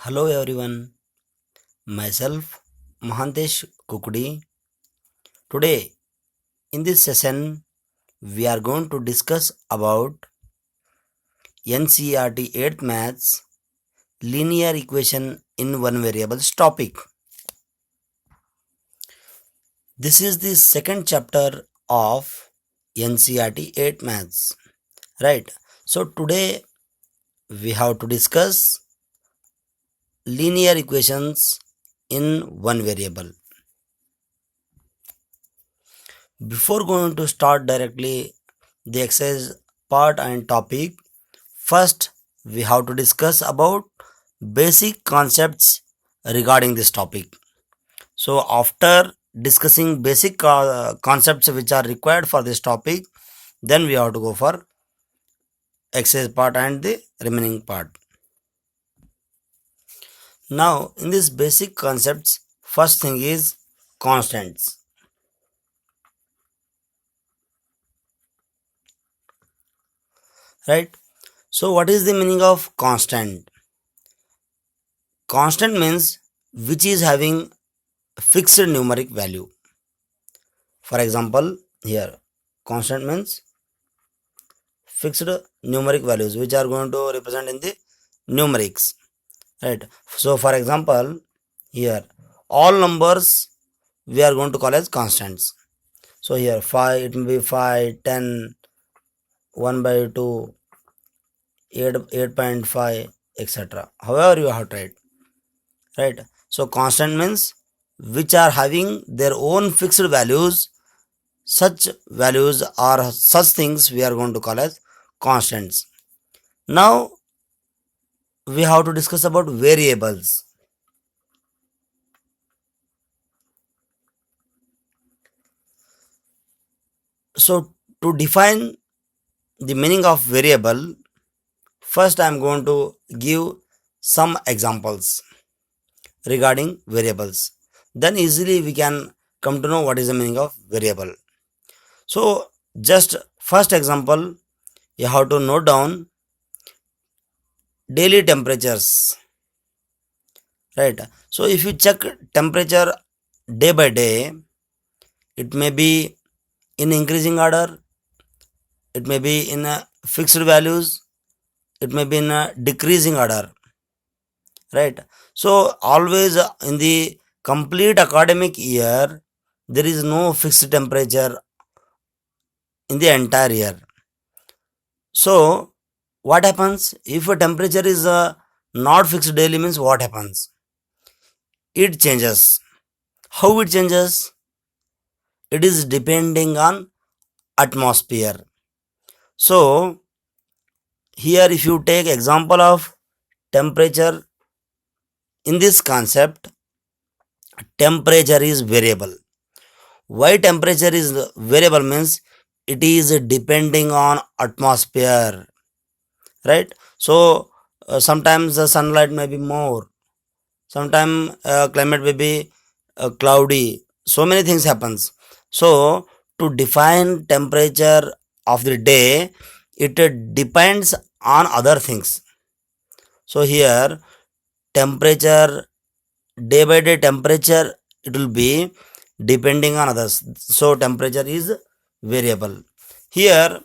Hello everyone, myself Mahantesh Kukudi. Today in this session we are going to discuss about NCERT 8th Maths linear equation in one variables topic. This is the second chapter of NCERT 8th Maths, right? So today we have to discuss linear equations in one variable. Before going to start directly the exercise part and topic, first we have to discuss about basic concepts regarding this topic. So after discussing basic concepts which are required for this topic, then we have to go for exercise part and the remaining part. Now in this basic concepts, first thing is constants, right? So what is the meaning of constant? Constant means which is having fixed numeric value. For example, here constant means fixed numeric values which are going to represent in the numerics, right? So for example, here all numbers we are going to call as constants. So here 5, it may be 5, 10, 1 by 2, 8, 8.5, etc. However you have tried, right? So constant means which are having their own fixed values. Such values or such things we are going to call as constants. Now we have to discuss about variables. So to define the meaning of variable, first I am going to give some examples regarding variables. Then easily we can come to know what is the meaning of variable. So just first example, you have to note down daily temperatures, right? So if you check temperature day by day, it may be in increasing order, it may be in fixed values, it may be in a decreasing order, right? So always in the complete academic year, there is no fixed temperature in the entire year. So what happens if a temperature is not fixed daily? Means what happens? It changes. How it changes? It is depending on atmosphere. So here if you take example of temperature, in this concept temperature is variable. Why temperature is variable? Means it is depending on atmosphere, right? So sometimes the sunlight may be more, sometimes climate may be cloudy, so many things happens. So to define temperature of the day, it depends on other things. So here temperature, day by day temperature, it will be depending on others. So temperature is variable. Here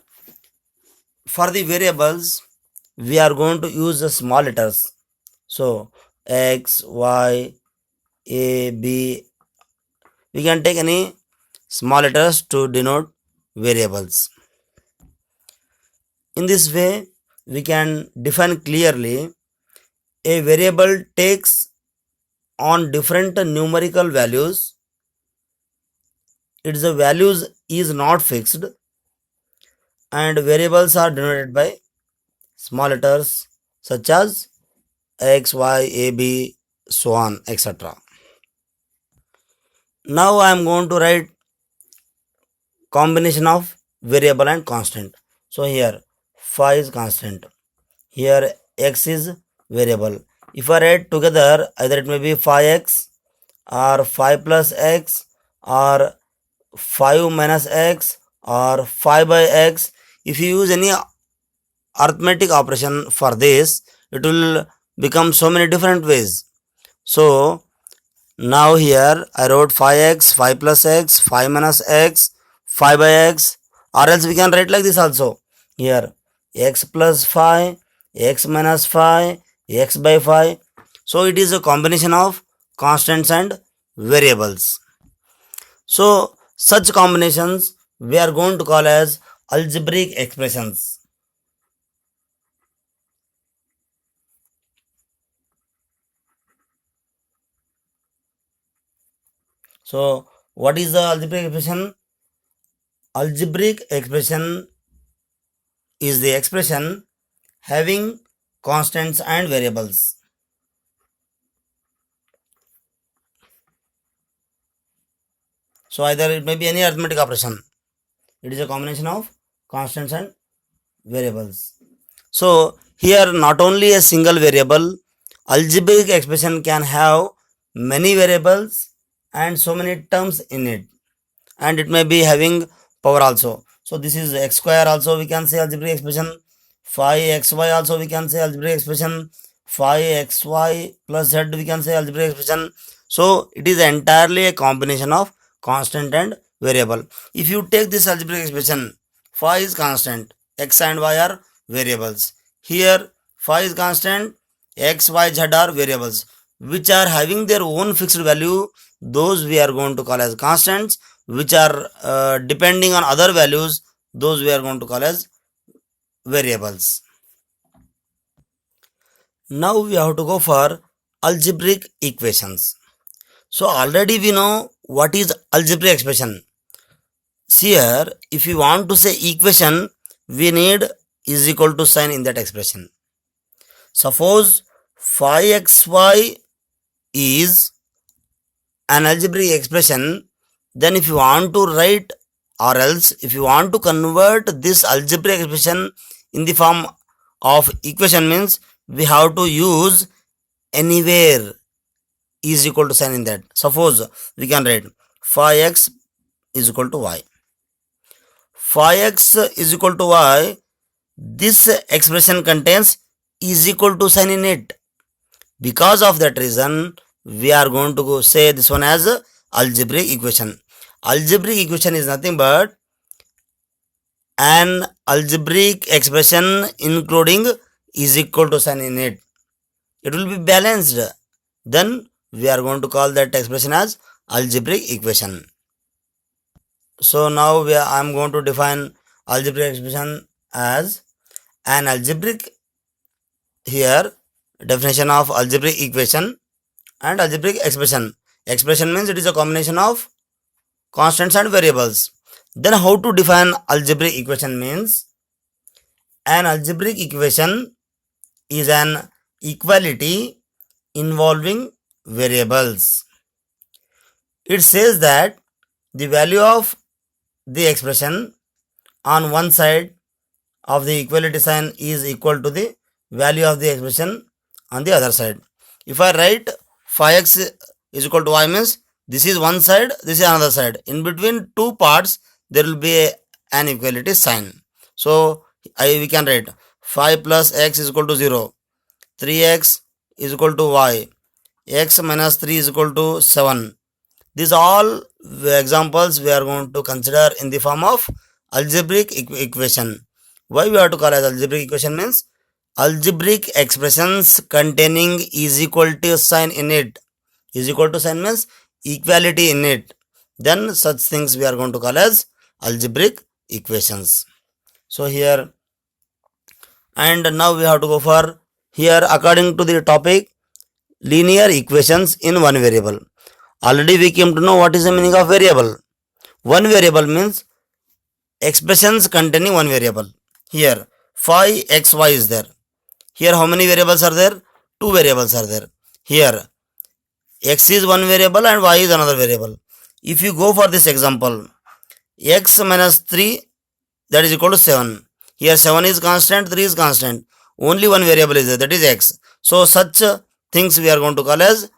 for the variables we are going to use the small letters. So x, y, a, b, we can take any small letters to denote variables. In this way we can define clearly a variable takes on different numerical values. Its values is not fixed and variables are denoted by small letters such as x, y, a, b, so on, etc. Now I am going to write combination of variable and constant. So here phi is constant, here x is variable. If I write together, either it may be phi x or phi plus x or 5 minus x or 5 by x. If you use any arithmetic operation for this, it will become so many different ways. So now here I wrote 5x, 5 plus x, 5 minus x, 5 by x, or else we can write like this also. Here x plus 5, x minus 5, x by 5. So it is a combination of constants and variables. So such combinations we are going to call as algebraic expressions. So what is the algebraic expression? Algebraic expression is the expression having constants and variables. So either it may be any arithmetic operation. It is a combination of constants and variables. So here not only a single variable, algebraic expression can have many variables and so many terms in it, and it may be having power also. So this is x square also we can say algebraic expression, 5xy also we can say algebraic expression, 5xy plus z we can say algebraic expression. So it is entirely a combination of constant and variable. If you take this algebraic expression, phi is constant, x and y are variables. Here phi is constant, x, y, z are variables which are having their own fixed value. Those we are going to call as constants, which are depending on other values, those we are going to call as variables. Now we have to go for algebraic equations. So already we know what is algebraic expression. See here, if you want to say equation, we need is equal to sign in that expression. Suppose 5xy is an algebraic expression, then if you want to write, or else if you want to convert this algebraic expression in the form of equation, means we have to use anywhere is equal to sign in that. Suppose we can write 5x is equal to y. 5x is equal to y. This expression contains is equal to sign in it. Because of that reason, we are going to say this one as algebraic equation. Algebraic equation is nothing but an algebraic expression including is equal to sign in it. It will be balanced. Then we are going to call that expression as algebraic equation. So now I am going to define algebraic expression as an algebraic, here definition of algebraic equation and algebraic expression. Expression means it is a combination of constants and variables. Then how to define algebraic equation means an algebraic equation is an equality involving variables. It says that the value of the expression on one side of the equality sign is equal to the value of the expression on the other side. If I write 5x is equal to y, means this is one side, this is another side. In between two parts, there will be an equality sign. So we can write 5 plus x is equal to 0, 3x is equal to y, x minus 3 is equal to 7. These all examples we are going to consider in the form of algebraic equation. Why we have to call as algebraic equation means algebraic expressions containing is equal to sign in it. Is equal to sign means equality in it. Then such things we are going to call as algebraic equations. So here, and now we have to go for here according to the topic linear equations in one variable. Already we came to know what is the meaning of variable. One variable means expressions containing one variable. Here 5xy is there. Here how many variables are there? Two variables are there. Here x is one variable and y is another variable. If you go for this example, x minus 3, that is equal to 7. Here 7 is constant, 3 is constant. Only one variable is there, that is x. So such things we are going to call as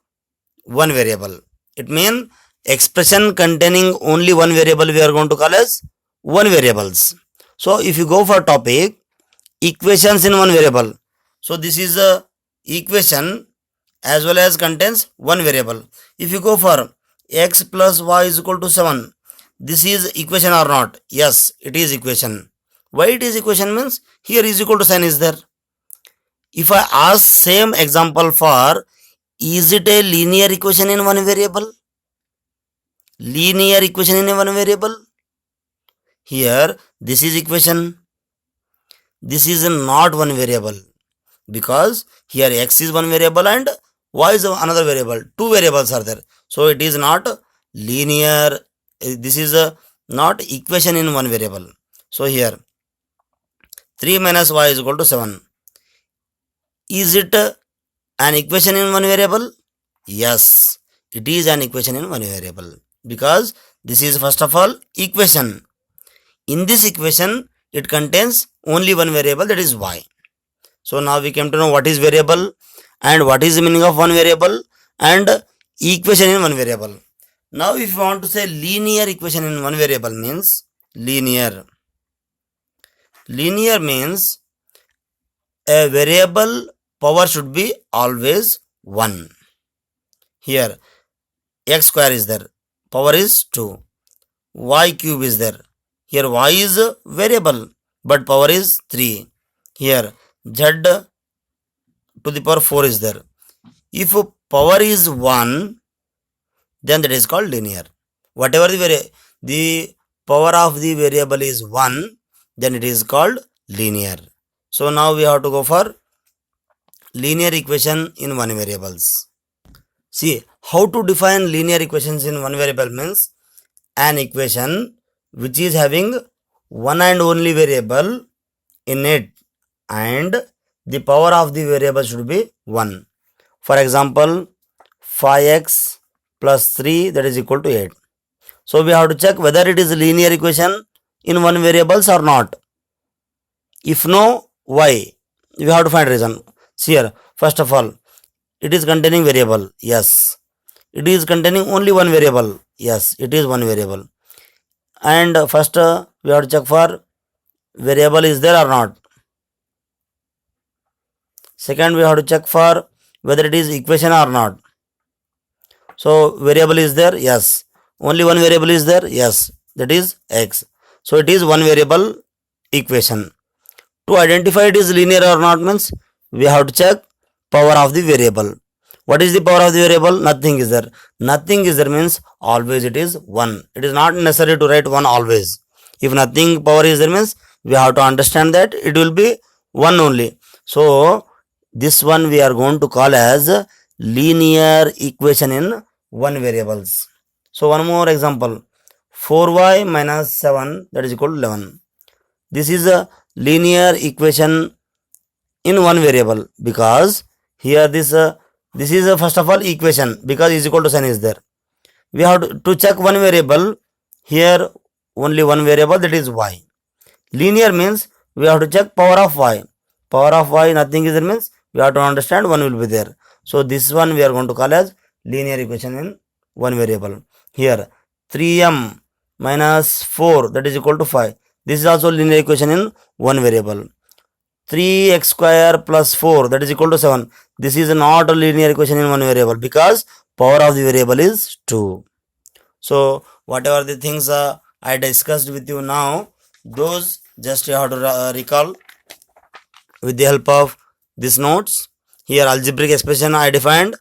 one variable. It means expression containing only one variable we are going to call as one variables. So if you go for topic equations in one variable, so this is equation as well as contains one variable. If you go for x plus y is equal to 7, this is equation or not? Yes, it is equation. Why it is equation means here is equal to sign is there. If I ask same example for, is it a linear equation in one variable? Linear equation in one variable? Here this is equation. This is not one variable, because here x is one variable and y is another variable. Two variables are there. So it is not linear. This is not equation in one variable. So here 3 minus y is equal to 7. Is it an equation in one variable? Yes, it is an equation in one variable, because this is first of all equation. In this equation, it contains only one variable, that is y. So now we came to know what is variable and what is the meaning of one variable and equation in one variable. Now if you want to say linear equation in one variable means linear. Linear means a variable power should be always 1. Here x square is there, power is 2. Y cube is there. Here y is a variable but power is 3. Here z to the power 4 is there. If power is 1, then that is called linear. Whatever the power of the variable is 1, then it is called linear. So now we have to go for linear equation in one variables. See, how to define linear equations in one variable means an equation which is having one and only variable in it and the power of the variable should be 1. For example, 5x plus 3 that is equal to 8. So we have to check whether it is a linear equation in one variables or not. If no, why? We have to find reason. See here, first of all, it is containing variable. Yes. It is containing only one variable. Yes, it is one variable. And first we have to check for variable is there or not. Second, we have to check for whether it is equation or not. So variable is there, yes. Only one variable is there, yes. That is x. So it is one variable equation. To identify it is linear or not means we have to check power of the variable. What is the power of the variable? Nothing is there. Nothing is there means always it is 1. It is not necessary to write 1 always. If nothing power is there means we have to understand that it will be 1 only. So this one we are going to call as linear equation in one variables. So one more example, 4y minus 7 that is equal to 11. This is a linear equation in one variable, because here this is a first of all equation, because is equal to sign is there. We have to check one variable. Here only one variable, that is y. Linear means we have to check power of y. Power of y nothing is there means we have to understand 1 will be there. So this one we are going to call as linear equation in one variable. Here 3m minus 4 that is equal to 5. This is also linear equation in one variable. 3x square plus 4 that is equal to 7. This is not a linear equation in one variable, because power of the variable is 2. So whatever the things I discussed with you now, those just you have to recall with the help of these notes. Here algebraic expression I defined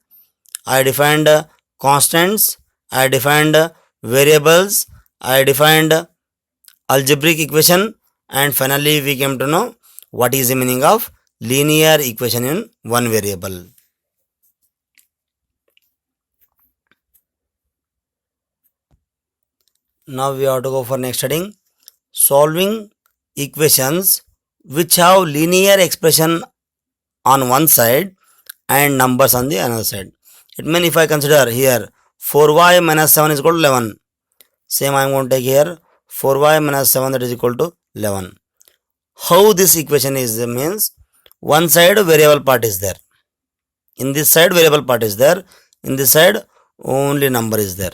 constants, I defined variables, I defined algebraic equation, and finally we came to know what is the meaning of linear equation in one variable. Now we have to go for next heading, solving equations which have linear expression on one side and numbers on the another side. It means if I consider here 4y minus 7 is equal to 11. Same I am going to take here 4y minus 7 that is equal to 11. How this equation is means one side variable part is there. In this side variable part is there. In this side only number is there.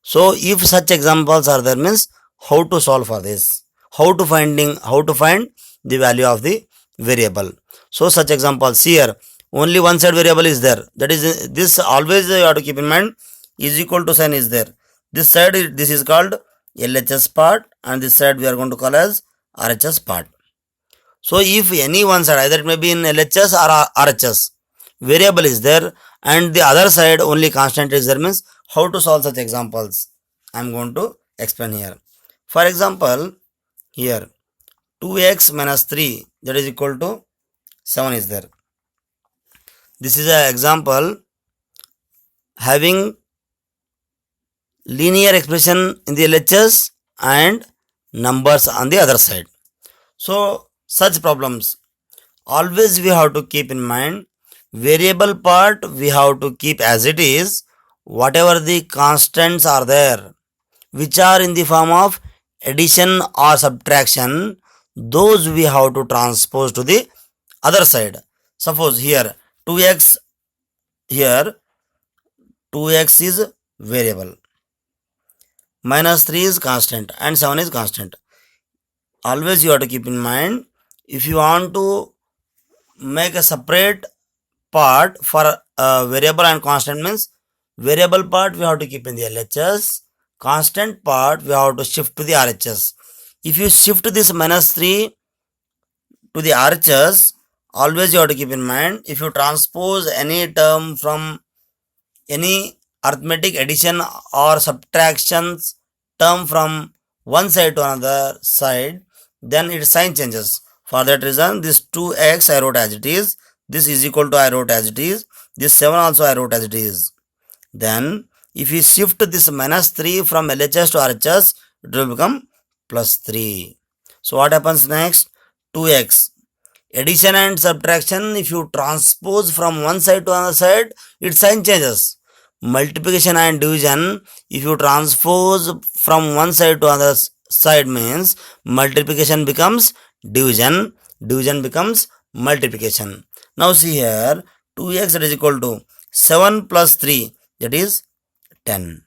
So if such examples are there means how to solve for this? How to find the value of the variable. So such examples here only one side variable is there. That is, this always you have to keep in mind, is equal to sign is there. This side, this is called LHS part, and this side we are going to call as RHS part. So if any one side, either it may be in LHS or RHS, variable is there and the other side only constant is there, means how to solve such examples I am going to explain here. For example, here 2x minus 3 that is equal to 7 is there. This is an example having linear expression in the LHS and numbers on the other side. So such problems always we have to keep in mind, variable part we have to keep as it is, whatever the constants are there which are in the form of addition or subtraction, those we have to transpose to the other side. Suppose here 2x, here 2x is variable, minus 3 is constant and 7 is constant. Always you have to keep in mind, if you want to make a separate part for variable and constant, means variable part we have to keep in the LHS, constant part we have to shift to the RHS. If you shift this minus 3 to the RHS, always you have to keep in mind, if you transpose any term from any arithmetic addition or subtractions term from one side to another side, then its sign changes. For that reason, this 2x I wrote as it is, this is equal to I wrote as it is, this 7 also I wrote as it is. Then if we shift this minus 3 from LHS to RHS, it will become plus 3. So what happens next? 2x. Addition and subtraction, if you transpose from one side to another side, its sign changes. Multiplication and division, if you transpose from one side to another side, means multiplication becomes division, division becomes multiplication. Now see here, 2x is equal to 7 plus 3, that is 10.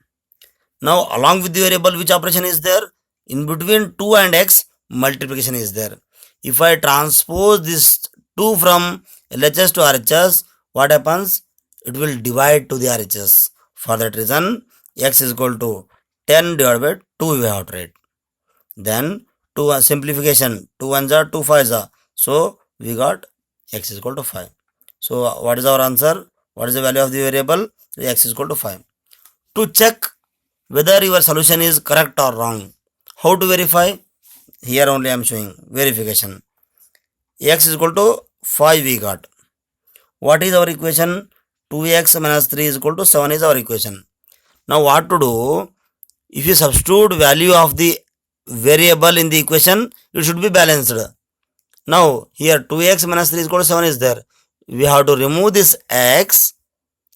Now along with the variable, which operation is there? In between 2 and x, multiplication is there. If I transpose this 2 from LHS to RHS, what happens? It will divide to the RHS. For that reason, x is equal to 10 divided by 2 we have to write. Then 2 simplification, 2 1s are 2 5s are. So we got x is equal to 5. So what is our answer? What is the value of the variable? X is equal to 5. To check whether your solution is correct or wrong, how to verify? Here only I am showing verification. X is equal to 5 we got. What is our equation? 2x minus 3 is equal to 7 is our equation. Now what to do? If you substitute value of the variable in the equation, it should be balanced. Now here 2x minus 3 is equal to 7 is there. We have to remove this x,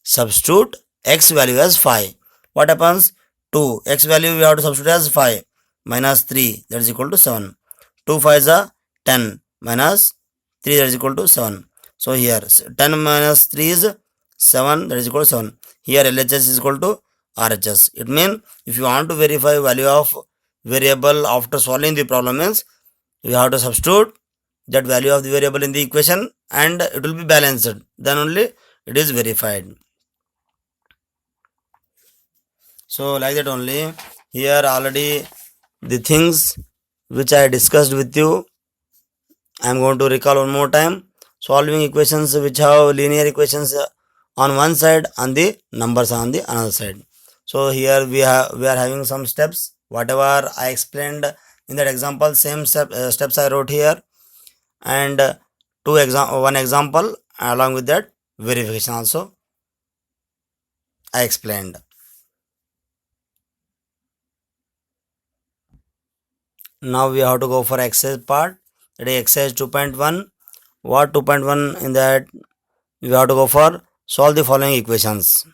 substitute x value as 5. What happens? 2 x value we have to substitute as 5 minus 3, that is equal to 7. 2 5s are 10 minus 3, that is equal to 7. So here 10 minus 3 is 7, that is equal to 7. Here LHS is equal to RHS. It means if you want to verify value of variable after solving the problem, means you have to substitute that value of the variable in the equation and it will be balanced. Then only it is verified. So like that only, here already the things which I discussed with you, I am going to recall one more time. Solving equations which have linear equations on one side and the numbers on the another side. So here we are having some steps. Whatever I explained in that example, same steps I wrote here, and one example along with that verification also I explained. Now we have to go for exercise part. That is exercise 2.1. What 2.1? In that we have to go for solve the following equations.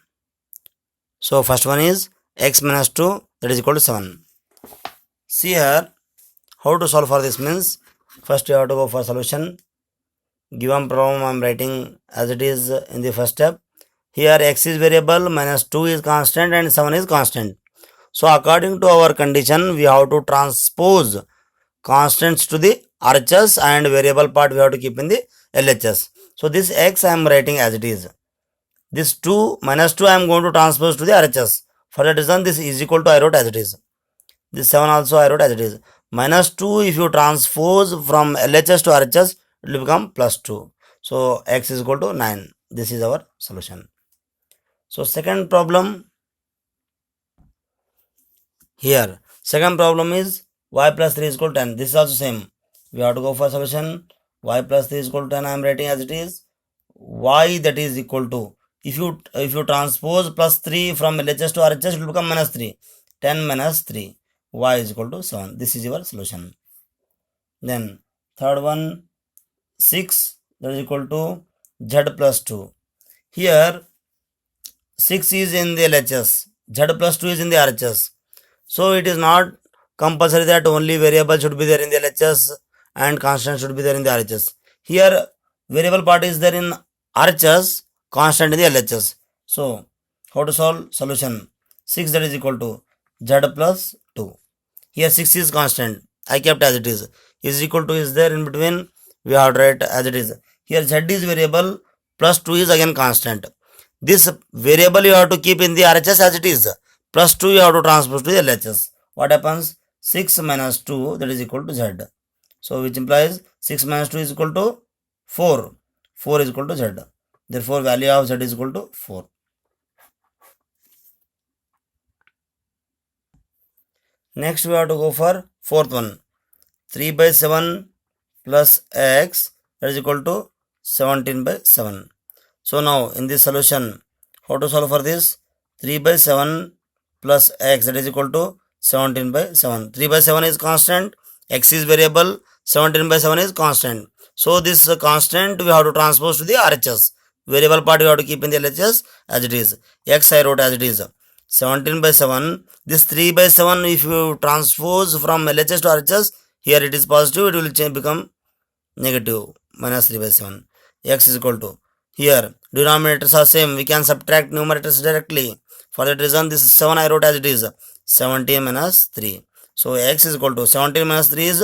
So first one is x minus 2, that is equal to 7. See here how to solve for this, means first you have to go for solution. Given problem I am writing as it is in the first step. Here x is variable, minus 2 is constant and 7 is constant. So according to our condition, we have to transpose constants to the RHS and variable part we have to keep in the LHS. So this x I am writing as it is. This 2 minus 2 I am going to transpose to the RHS. For that reason, this is equal to I wrote as it is. This 7 also I wrote as it is. Minus 2, if you transpose from LHS to RHS, it will become plus 2. So x is equal to 9. This is our solution. So second problem here. Second problem is y plus 3 is equal to 10. This is also same. We have to go for solution. Y plus 3 is equal to 10. I am writing as it is. Y that is equal to, if you transpose plus 3 from LHS to RHS, it will become minus 3. 10 minus 3. Y is equal to 7. This is your solution. Then third one, 6 that is equal to z plus 2. Here 6 is in the LHS, z plus 2 is in the RHS. So it is not compulsory that only variable should be there in the LHS and constant should be there in the RHS. Here variable part is there in RHS, constant in the LHS. So how to solve? Solution. 6 that is equal to z plus 2. Here 6 is constant. I kept as it is. Is equal to is there in between. We have to write as it is. Here z is variable, plus 2 is again constant. This variable you have to keep in the RHS as it is. Plus 2 you have to transpose to the LHS. What happens? 6 minus 2 that is equal to z. So which implies 6 minus 2 is equal to 4. 4 is equal to z. Therefore value of z is equal to 4. Next we have to go for fourth one. 3 by 7 plus x that is equal to 17 by 7. So now in this solution, how to solve for this? 3 by 7 plus x that is equal to 17 by 7. 3 by 7 is constant, x is variable, 17 by 7 is constant. So this constant we have to transpose to the RHS. Variable part we have to keep in the LHS as it is. X I wrote as it is. 17 by 7. This 3 by 7 if you transpose from LHS to RHS, here it is positive, it will become negative, minus 3 by 7. X is equal to, here denominators are same, we can subtract numerators directly. For that reason this 7 I wrote as it is, 17 minus 3. So x is equal to 17 minus 3 is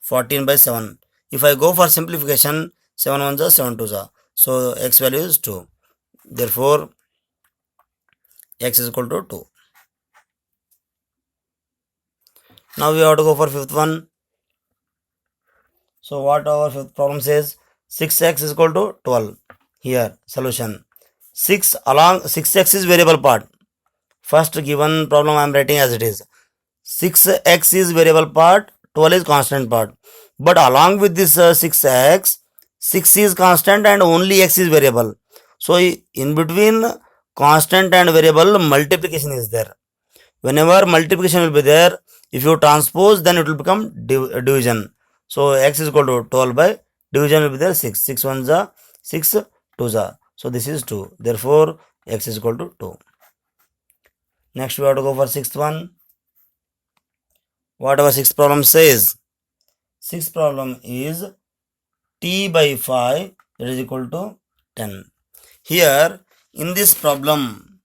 14 by 7. If I go for simplification, 7 1s are 7 2s are. So x value is 2. Therefore x is equal to 2. Now we have to go for fifth one. So what our fifth problem says? 6x is equal to 12. Here solution. 6x is variable part. First given problem I am writing as it is. 6x is variable part, 12 is constant part. But along with this 6x, 6 is constant and only x is variable. So in between constant and variable, multiplication is there. Whenever multiplication will be there, if you transpose, then it will become division. So x is equal to 12 by division will be there 6. 6 1s are 6 2s are. So this is 2. Therefore x is equal to 2. Next we have to go for sixth one. What our sixth problem says? Sixth problem is t by 5 that is equal to 10. Here in this problem,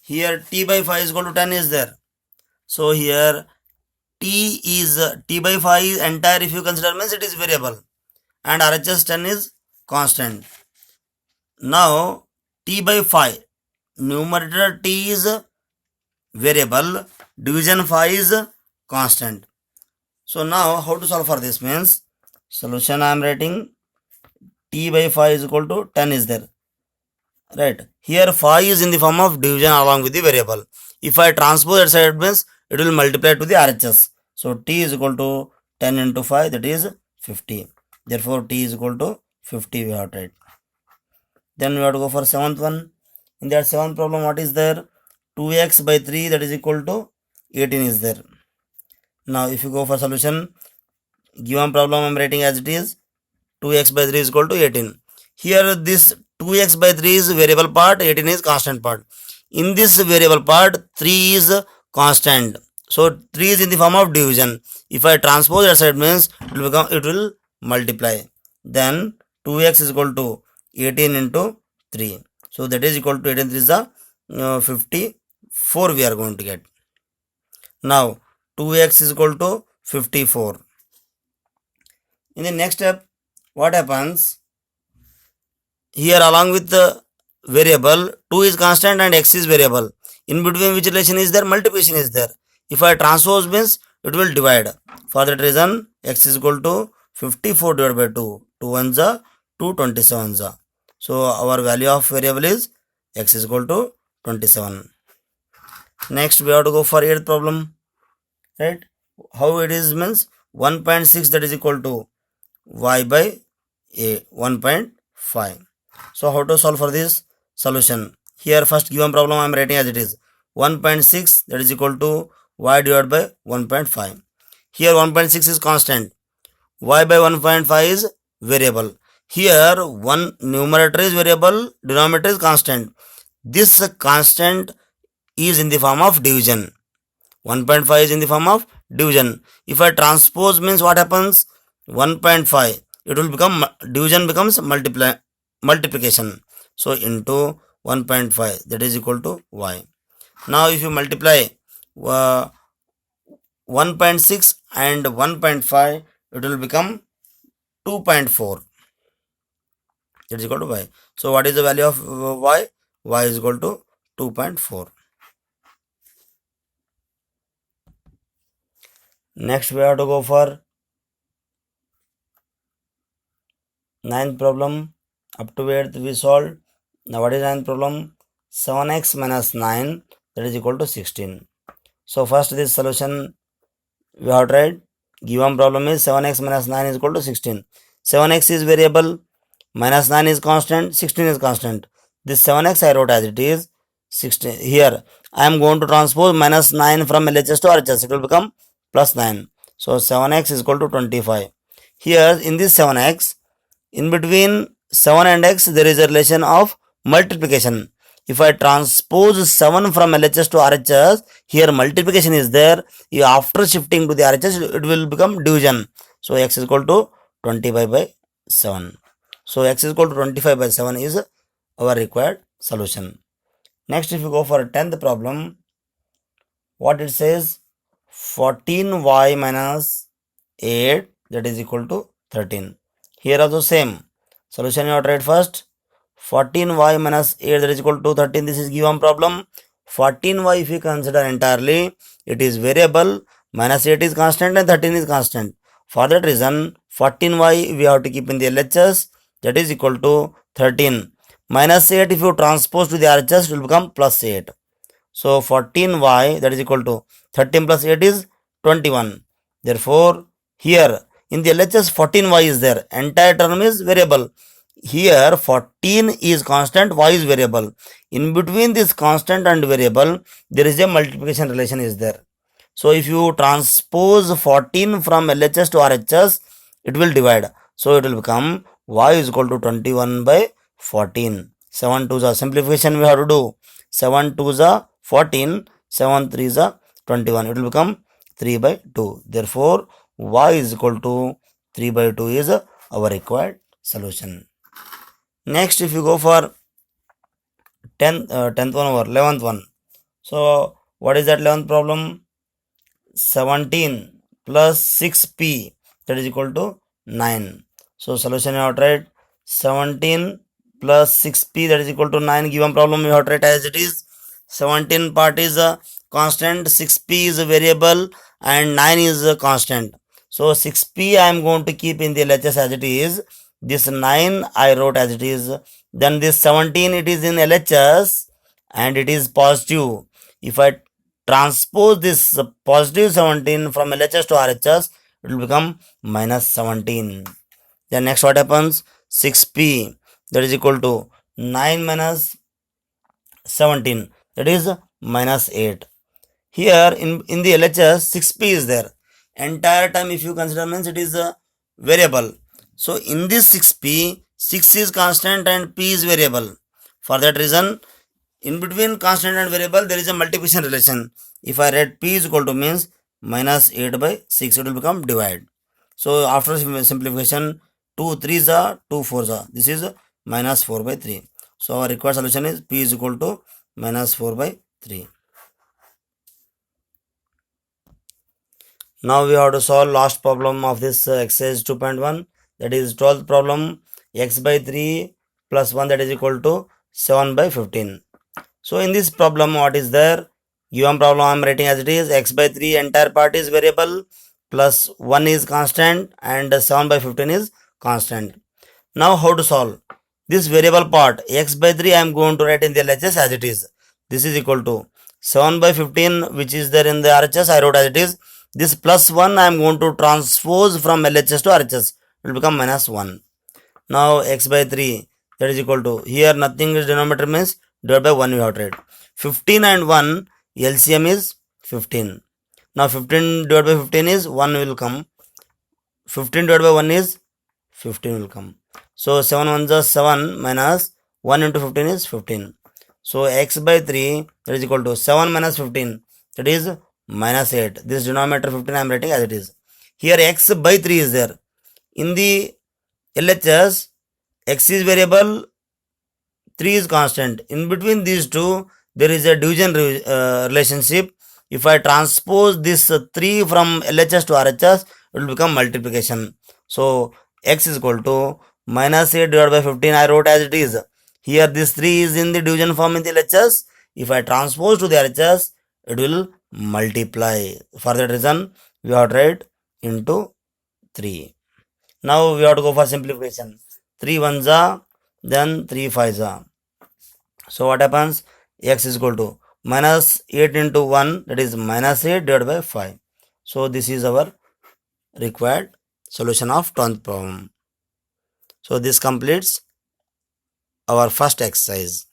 here t by 5 is equal to 10 is there. So here t by 5 is entire, if you consider, means it is variable and RHS 10 is constant. Now t by 5, numerator t is variable, division 5 is constant. So now how to solve for this? Means solution I am writing, t by 5 is equal to 10 is there, right? Here 5 is in the form of division along with the variable. If I transpose that side, means it will multiply to the RHS. So t is equal to 10 into 5, that is 50. Therefore t is equal to 50 we have to write. Then we have to go for seventh one. In that seventh problem, what is there? 2x by 3 that is equal to 18 is there. Now if you go for solution, given problem I am writing as it is, 2x by 3 is equal to 18. Here this 2x by 3 is variable part, 18 is constant part. In this variable part, 3 is constant. So 3 is in the form of division. If I transpose that side, means it will multiply. Then 2x is equal to 18 into 3. So that is equal to 18 3 is the 54 we are going to get. Now 2x is equal to 54. In the next step, what happens? here along with the variable 2 is constant and x is variable. In between which relation is there? Multiplication is there. If I transpose means it will divide. For that reason x is equal to 54 divided by 2. 2 ones are 2, 27s are. So our value of variable is x is equal to 27. Next we have to go for 8th problem. Right? How it is means 1.6 that is equal to y by a 1.5. So how to solve for this? Solution. Here first given problem I am writing as it is. 1.6 that is equal to y divided by 1.5. Here 1.6 is constant. Y by 1.5 is variable. Here one numerator is variable, denominator is constant. This constant is in the form of division. 1.5 is in the form of division. If I transpose means what happens? 1.5. It will become, division becomes multiplication. So into 1.5 that is equal to y. Now if you multiply 1.6 and 1.5, it will become 2.4. That is equal to y. So what is the value of y? Y is equal to 2.4. Next we have to go for 9th problem. Up to 8th we solved. Now what is 9th problem? 7x minus 9 that is equal to 16. So first this solution we have tried. Given problem is 7x minus 9 is equal to 16. 7x is variable, minus 9 is constant, 16 is constant. This 7x I wrote as it is 16. Here I am going to transpose minus 9 from LHS to RHS. It will become plus 9. So 7x is equal to 25. Here in this 7x, in between 7 and x there is a relation of multiplication. If I transpose 7 from LHS to RHS, here multiplication is there. After shifting to the RHS, it will become division. So x is equal to 25 by 7. So x is equal to 25 by 7 is our required solution. Next, if you go for a 10th problem, what it says? 14y minus 8 that is equal to 13. Here also same. Solution you have tried first. 14y minus 8 that is equal to 13. This is given problem. 14y if you consider entirely, it is variable, minus 8 is constant and 13 is constant. For that reason, 14y we have to keep in the LHS, that is equal to 13. Minus 8 if you transpose to the RHS, it will become plus 8. So 14y that is equal to 13 plus 8 is 21. Therefore, here in the LHS 14y is there. Entire term is variable. Here 14 is constant, y is variable. In between this constant and variable, there is a multiplication relation is there. So if you transpose 14 from LHS to RHS, it will divide. So it will become y is equal to 21 by 14. 7 2s are simplification we have to do. 7 2s are 14, 7 3s are 21. It will become 3 by 2. Therefore, y is equal to 3 by 2 is our required solution. Next, if you go for 10th one or 11th one. So, what is that 11th problem? 17 plus 6p that is equal to 9. So, solution you have tried. 17 plus 6p that is equal to 9. Given problem you have tried as it is. 17 part is a constant, 6p is a variable and 9 is a constant. So 6p I am going to keep in the LHS as it is. This 9 I wrote as it is. Then this 17 it is in LHS and it is positive. If I transpose this positive 17 from LHS to RHS, it will become minus 17. Then next what happens? 6p that is equal to 9 minus 17, that is minus 8. Here in the LHS 6p is there. Entire time if you consider means it is a variable. So in this 6p, 6 is constant and p is variable. For that reason, in between constant and variable there is a multiplication relation. If I write p is equal to means minus 8 by 6, it will become divide. So after simplification, 2 3s are 2 4s are. This is minus 4 by 3. So our required solution is p is equal to minus 4 by 3. Now we have to solve last problem of this exercise 2.1, that is 12th problem. X by 3 plus 1, that is equal to 7 by 15. So in this problem, what is there? Given problem I am writing as it is. X by 3 entire part is variable, plus 1 is constant, and 7 by 15 is constant. Now how to solve? This variable part x by 3 I am going to write in the LHS as it is. This is equal to 7 by 15 which is there in the RHS, I wrote as it is. This plus 1 I am going to transpose from LHS to RHS. It will become minus 1. Now x by 3, that is equal to, here nothing is denominator, means divided by 1 we have to write. 15 and 1 LCM is 15. Now 15 divided by 15 is 1 will come. 15 divided by 1 is 15 will come. So 7 1 is 7 minus 1 into 15 is 15. So x by 3, that is equal to 7 minus 15, that is minus 8. This denominator 15 I am writing as it is. Here x by 3 is there. In the LHS, x is variable, 3 is constant. In between these two, there is a division relationship. If I transpose this 3 from LHS to RHS, it will become multiplication. So x is equal to minus 8 divided by 15, I wrote as it is. Here this 3 is in the division form in the LHS. If I transpose to the RHS, it will multiply. For that reason, we have to write into 3. Now we have to go for simplification. 3 1s are, then 3 5s are. So what happens? X is equal to minus 8 into 1, that is minus 8 divided by 5. So this is our required solution of 10th problem. So this completes our first exercise.